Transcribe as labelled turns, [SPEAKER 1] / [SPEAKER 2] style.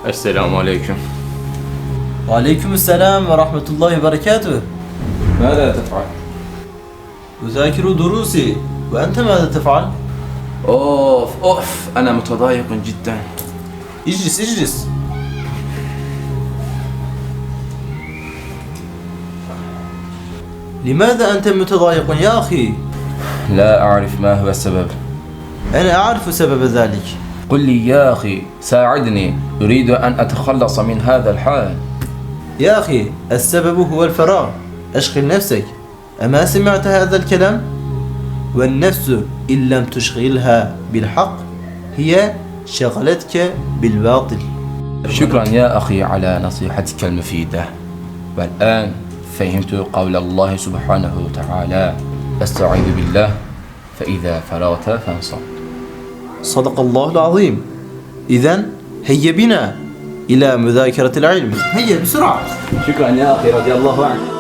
[SPEAKER 1] السلام عليكم.
[SPEAKER 2] وعليكم السلام ورحمة الله وبركاته.
[SPEAKER 1] ماذا تفعل؟
[SPEAKER 2] أذاكر دروسي، وأنت ماذا تفعل؟
[SPEAKER 1] أوف أنا متضايق جدا.
[SPEAKER 2] اجلس. لماذا أنت متضايق يا أخي؟
[SPEAKER 1] لا أعرف ما هو السبب.
[SPEAKER 2] أنا أعرف سبب ذلك.
[SPEAKER 1] قل لي يا أخي، ساعدني، أريد أن أتخلص من هذا الحال.
[SPEAKER 2] يا أخي، السبب هو الفراغ. أشغل نفسك. أما سمعت هذا الكلام؟ والنفس إن لم تشغلها بالحق هي شغلتك بالباطل.
[SPEAKER 1] شكرا يا أخي على نصيحتك المفيدة. والآن فهمت قول الله سبحانه وتعالى: استعيذ بالله فإذا فرغت فانصب.
[SPEAKER 2] صدق الله العظيم. إذن هيا بنا إلى مذاكرة العلم. هيا بسرعة.
[SPEAKER 1] شكرا يا أخي، رضي الله عنك.